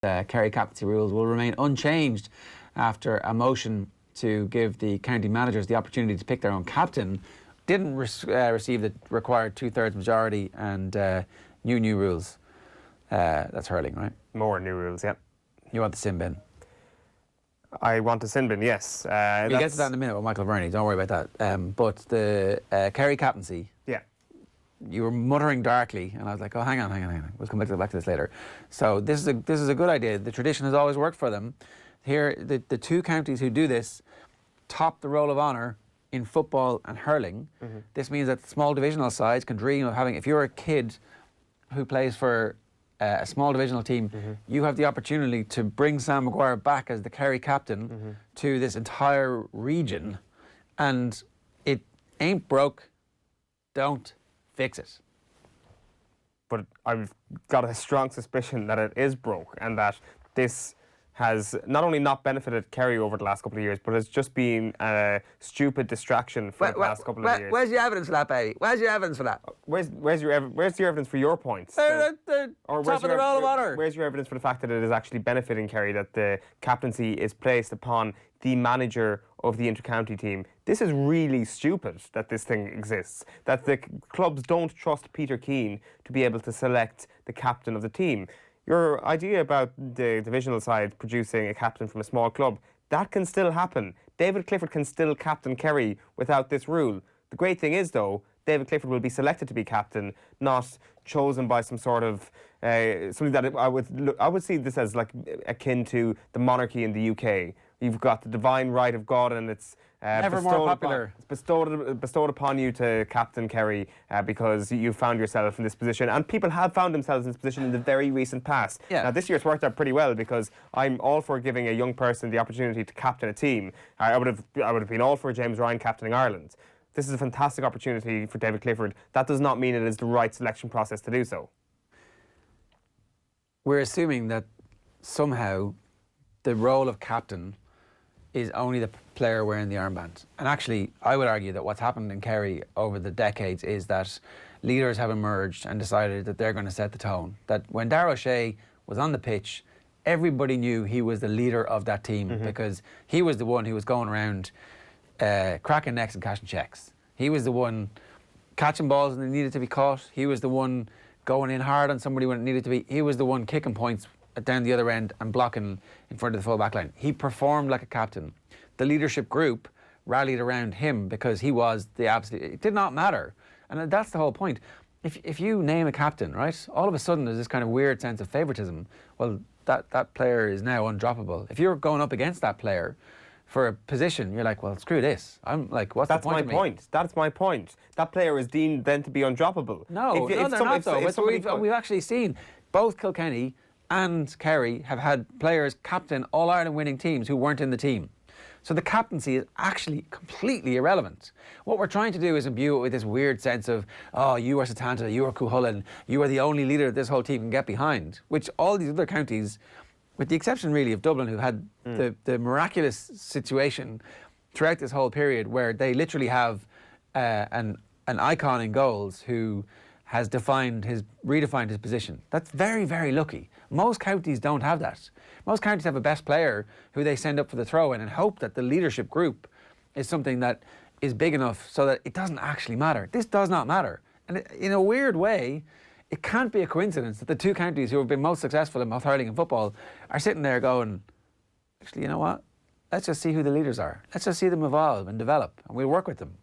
Kerry captaincy rules will remain unchanged after a motion to give the county managers the opportunity to pick their own captain didn't receive the required two-thirds majority, and new rules. That's hurling, right? More new rules, yeah. You want the sin bin? I want a sin bin, yes. We'll get to that in a minute with Michael Verney, don't worry about that. But the Kerry captaincy, yeah, you were muttering darkly, and I was like, oh, hang on. We'll come back to this later. So this is a good idea. The tradition has always worked for them. Here, the two counties who do this top the roll of honour in football and hurling. Mm-hmm. This means that small divisional sides can dream of having, if you're a kid who plays for a small divisional team, mm-hmm. you have the opportunity to bring Sam Maguire back as the Kerry captain mm-hmm. to this entire region, and it ain't broke, don't fix it. But I've got a strong suspicion that it is broke, and that this has not only not benefited Kerry over the last couple of years, but it's just been a stupid distraction for the past couple of years. Where's your evidence for that, baby? Where's your evidence for that? Where's your evidence for your points? Or top of the roll of honour. Where's your evidence for the fact that it is actually benefiting Kerry, that the captaincy is placed upon the manager of the inter-county team? This is really stupid that this thing exists, that the clubs don't trust Peter Keane to be able to select the captain of the team. Your idea about the divisional side producing a captain from a small club, that can still happen. David Clifford can still captain Kerry without this rule. The great thing is, though, David Clifford will be selected to be captain, not chosen by some sort of something that I would see this as like akin to the monarchy in the UK. You've got the divine right of God, and it's never more popular. It's bestowed upon you to captain Kerry because you found yourself in this position, and people have found themselves in this position in the very recent past. Yeah. Now, this year's worked out pretty well, because I'm all for giving a young person the opportunity to captain a team. I would have been all for James Ryan captaining Ireland. This is a fantastic opportunity for David Clifford. That does not mean it is the right selection process to do so. We're assuming that somehow the role of captain is only the player wearing the armband. And actually, I would argue that what's happened in Kerry over the decades is that leaders have emerged and decided that they're going to set the tone. That when Darragh O'Shea was on the pitch, everybody knew he was the leader of that team, mm-hmm. because he was the one who was going around cracking necks and cashing cheques. He was the one catching balls when they needed to be caught. He was the one going in hard on somebody when it needed to be. He was the one kicking points down the other end and blocking in front of the full back line. He performed like a captain. The leadership group rallied around him because he was the absolute... It did not matter. And that's the whole point. If you name a captain, right, all of a sudden there's this kind of weird sense of favouritism. Well, that player is now undroppable. If you're going up against that player for a position, you're like, well, screw this. I'm like, what's the point of me? That's my point. That's my point. That player is deemed then to be undroppable. No, they're not, though. We've actually seen both Kilkenny and Kerry have had players captain All-Ireland winning teams who weren't in the team. So the captaincy is actually completely irrelevant. What we're trying to do is imbue it with this weird sense of, oh, you are Satanta, you are Cuchulainn, you are the only leader that this whole team can get behind, which all these other counties, with the exception really of Dublin, who had the miraculous situation throughout this whole period where they literally have an icon in goals who has redefined his position. That's very, very lucky. Most counties don't have that. Most counties have a best player who they send up for the throw-in and hope that the leadership group is something that is big enough so that it doesn't actually matter. This does not matter. And in a weird way, it can't be a coincidence that the two counties who have been most successful in both hurling and football are sitting there going, actually, you know what? Let's just see who the leaders are. Let's just see them evolve and develop, and we'll work with them.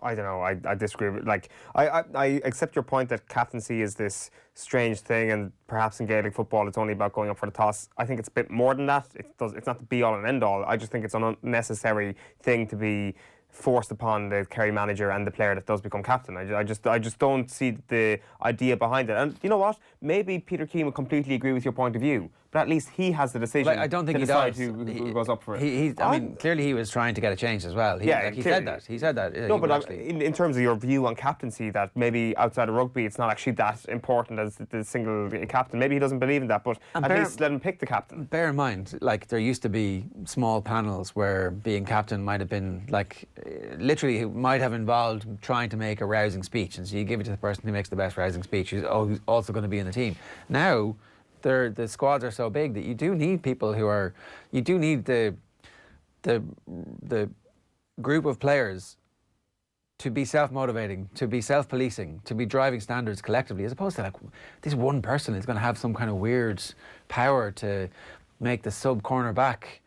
I don't know. I disagree with, like, I accept your point that captaincy is this strange thing, and perhaps in Gaelic football it's only about going up for the toss. I think it's a bit more than that. It's not the be all and end all. I just think it's an unnecessary thing to be forced upon the Kerry manager and the player that does become captain. I just don't see the idea behind it. And you know what? Maybe Peter Keane would completely agree with your point of view, but at least he has the decision. But I don't think to he decide does. Who goes up for it. I mean, clearly he was trying to get a change as well. He said that. He said that. No, but in terms of your view on captaincy, that maybe outside of rugby it's not actually that important as the single captain. Maybe he doesn't believe in that, but at least let him pick the captain. Bear in mind, like, there used to be small panels where being captain might have been, like, literally it might have involved trying to make a rousing speech, and so you give it to the person who makes the best rousing speech, who's also going to be in the team. Now, the squads are so big that you do need people who are, you do need the group of players to be self-motivating, to be self-policing, to be driving standards collectively, as opposed to like this one person is going to have some kind of weird power to make the sub cornerback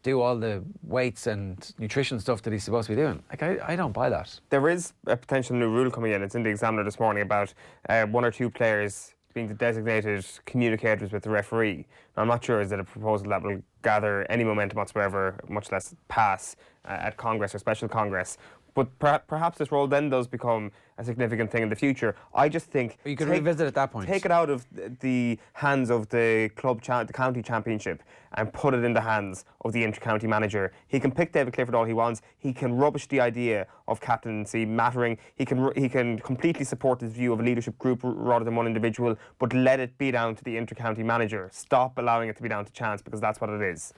do all the weights and nutrition stuff that he's supposed to be doing. Like, I don't buy that. There is a potential new rule coming in. It's in the Examiner this morning about 1 or 2 players being the designated communicators with the referee. Now, I'm not sure is it a proposal that will gather any momentum whatsoever, much less pass at Congress or special Congress. But perhaps this role then does become a significant thing in the future. I just think you could revisit at that point. Take it out of the hands of the the county championship and put it in the hands of the inter-county manager. He can pick David Clifford all he wants. He can rubbish the idea of captaincy mattering. He can completely support his view of a leadership group rather than one individual. But let it be down to the inter-county manager. Stop allowing it to be down to chance, because that's what it is.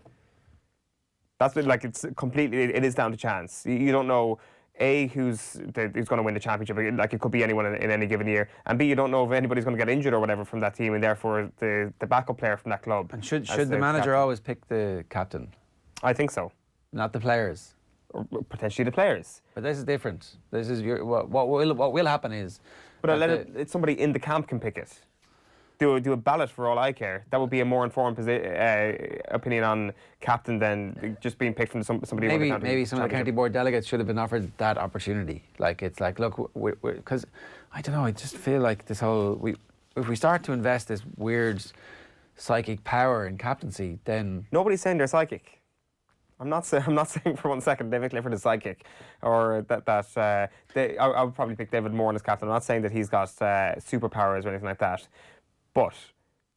That's like it's completely. It is down to chance. You don't know. A, who's going to win the championship, like it could be anyone in any given year, and B, you don't know if anybody's going to get injured or whatever from that team, and therefore the backup player from that club. And should the manager always pick the captain? I think so. Not the players? Or potentially the players. But this is different. This is what will happen is... But it's somebody in the camp can pick it. Do a ballot for all I care. That would be a more informed opinion on captain than just being picked from somebody. Maybe some of the county board delegates should have been offered that opportunity. Like it's like, look, because I don't know. I just feel like this whole if we start to invest this weird psychic power in captaincy, then nobody's saying they're psychic. I'm not saying for 1 second David Clifford is psychic, or I would probably pick David Moran as captain. I'm not saying that he's got superpowers or anything like that. But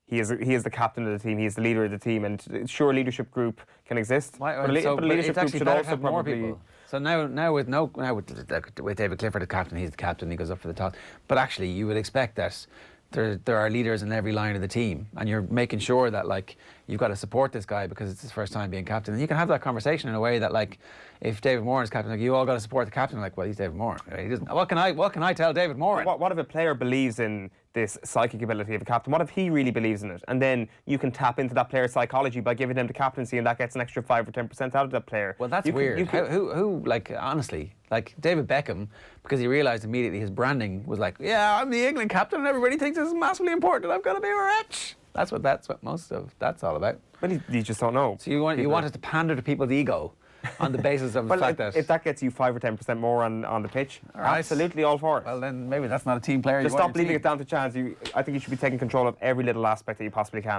he is the captain of the team. He is the leader of the team, and sure, a leadership group can exist. But a leadership group should also have more people. So now with David Clifford as captain, he's the captain. He goes up for the toss. But actually, you would expect that there are leaders in every line of the team, and you're making sure that like you've got to support this guy because it's his first time being captain. And you can have that conversation in a way that like if David Moran is captain, like you all got to support the captain. Like, well, he's David Moran. He doesn't. What can I tell David Moran? What if a player believes in this psychic ability of a captain? What if he really believes in it? And then you can tap into that player's psychology by giving them the captaincy, and that gets an extra 5 or 10% out of that player. Well, that's weird. Who like honestly, like David Beckham, because he realised immediately his branding was like, yeah, I'm the England captain, and everybody thinks this is massively important. I've got to be rich. That's what most of that's all about. But you just don't know. So you wanted to pander to people's ego on the basis of the fact that if that gets you 5 or 10% more on the pitch, absolutely all for it. Well, then maybe that's not a team player. Just stop leaving it down to chance. I think you should be taking control of every little aspect that you possibly can.